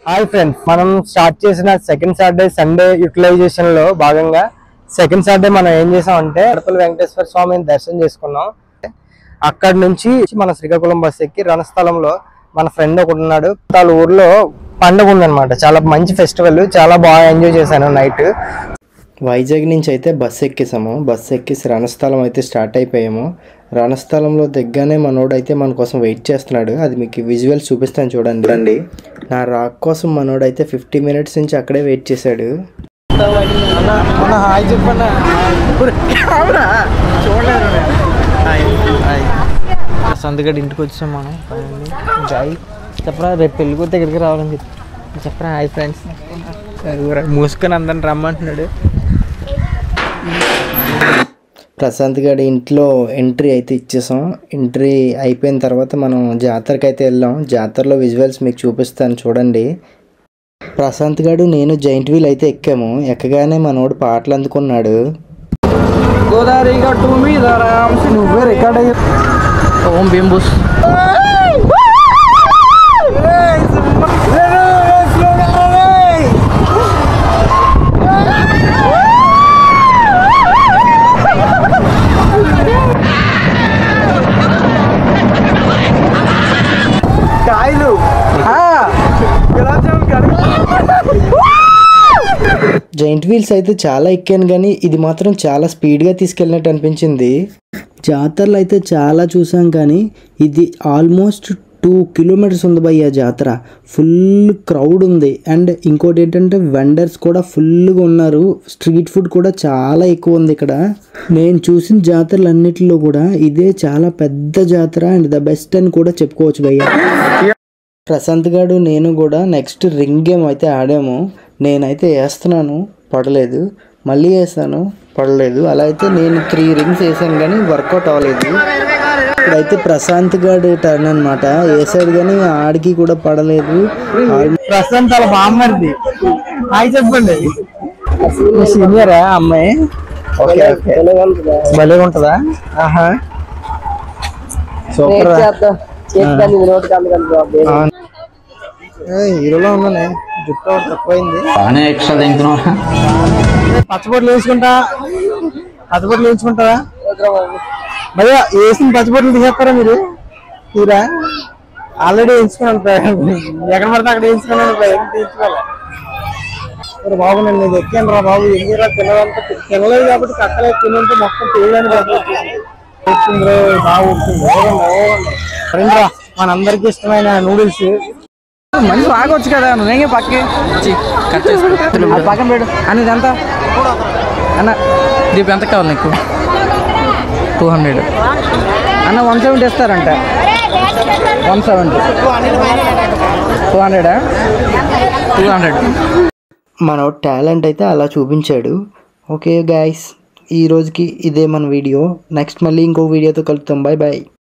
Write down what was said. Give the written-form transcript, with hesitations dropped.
Hi friends, మనం start చేసిన second Saturday Sunday utilisation లో భాగంగా సెకండ్ సాటర్డే మనం ఏం చేసామంటే అడపల్లి వెంకటేశ్వర స్వామిని దర్శనం చేసుకున్నాం. అక్కడ నుంచి మన శ్రీకాకుళం బస్ ఎక్కి రణస్థలంలో మన ఫ్రెండ్ ఒకటి ఉన్నాడు. వాళ్ళ ఊర్లో పండుగ ఉందన్నమాట. చాలా మంచి ఫెస్టివల్, చాలా బాగా ఎంజాయ్ చేశాను నైట్. వైజాగ్ నుంచి అయితే బస్సు ఎక్కేసాము. బస్సు ఎక్కేసి రణస్థలం అయితే స్టార్ట్ అయిపోయాము. రణస్థలంలో దిగ్గానే మనోడు అయితే మన కోసం వెయిట్ చేస్తున్నాడు. అది మీకు విజువల్ చూపిస్తాను చూడండి. నా రాక్ కోసం మనోడు అయితే 50 minutes నుంచి అక్కడే వెయిట్ చేశాడు. సంతగడ్డ ఇంటికి వచ్చాం మనం. జాయ్ చెప్పరా, రేపు పెళ్ళికి దగ్గరికి రావాలని చెప్పరా. హాయ్ ఫ్రెండ్స్, మూసుకొని అందరిని రమ్మంటున్నాడు. ప్రశాంత్ గారి ఇంట్లో ఎంట్రీ అయితే ఇచ్చేసాం. ఎంట్రీ అయిపోయిన తర్వాత మనం జాతరకి అయితే వెళ్ళాం. జాతరలో విజువల్స్ మీకు చూపిస్తాను చూడండి. ప్రశాంత్ గారు నేను జైంట్ వీల్ అయితే ఎక్కాము. ఎక్కగానే మనోడు పాటలు అందుకున్నాడు. గోదావరి గట్టు మీద నువ్వే రికార్డ్ అయ్యి ఓం బింబుస్ జైంట్ వీల్స్ అయితే చాలా ఎక్కాను, కానీ ఇది మాత్రం చాలా స్పీడ్గా తీసుకెళ్ళినట్టు అనిపించింది. జాతరలు అయితే చాలా చూసాం, కానీ ఇది ఆల్మోస్ట్ 2 kilometers ఉంది భయ్య జాతర. ఫుల్ క్రౌడ్ ఉంది. అండ్ ఇంకోటి ఏంటంటే వెండర్స్ కూడా ఫుల్గా ఉన్నారు. స్ట్రీట్ ఫుడ్ కూడా చాలా ఎక్కువ ఉంది ఇక్కడ. నేను చూసిన జాతరలు అన్నిటిలో కూడా ఇదే చాలా పెద్ద జాతర అండ్ ద బెస్ట్ అని కూడా చెప్పుకోవచ్చు భయ్య. ప్రశాంత్ గారు నేను కూడా నెక్స్ట్ రింగ్ గేమ్ అయితే ఆడాము. నేనైతే వేస్తున్నాను, పడలేదు. మళ్ళీ వేస్తాను, పడలేదు. అలా అయితే నేను 3 rings వేసాను, కానీ వర్కౌట్ అవ్వలేదు. ఇప్పుడైతే ప్రశాంత్ గారు టర్న్ అనమాట. వేసాడు కానీ ఆడికి కూడా పడలేదు. ప్రశాంత్ అలా బామ్మది. హాయ్ చెప్పండి. సీనియరా అమ్మాయి? ఓకే ఓకే, భలే ఉంటుందా? ఆహా సూపర్. హీరోలో ఉన్నానే, జుట్టు తక్కువైంది. పచ్చబొట్లు వేసుకుంటా, పచ్చబొట్లు వేసుకుంటారా భయ్య? వేసిన పచ్చబొట్లు తీసేస్తారా మీరు? తీరా ఆల్రెడీ వేసుకున్నాను. ఎక్కడ పడితే అక్కడ వేసుకున్నాను. తీసుకోవాలి బాబునండి. నేను ఎక్కాను రా బాబు. ఎన్నిరా తినదంతా తినలేదు కాబట్టి కక్కలేదు. తినంటే మొత్తం తీయడానికి బాగా ఉంటుంది. మనందరికి ఇష్టమైన నూడిల్స్ మంచి బాగొచ్చు కదా. నువ్వేగే పక్కకి పక్కన పెడు. అనేది ఎంత అన్న? దీపు ఎంత కావాలి నీకు? 200 అన్న. 170 ఇస్తారంట. 170 200 200. మన టాలెంట్ అయితే అలా చూపించాడు. ఓకే గైస్, ఈ రోజుకి ఇదే మన వీడియో. నెక్స్ట్ మళ్ళీ ఇంకో వీడియోతో కలుద్దాం. Bye bye.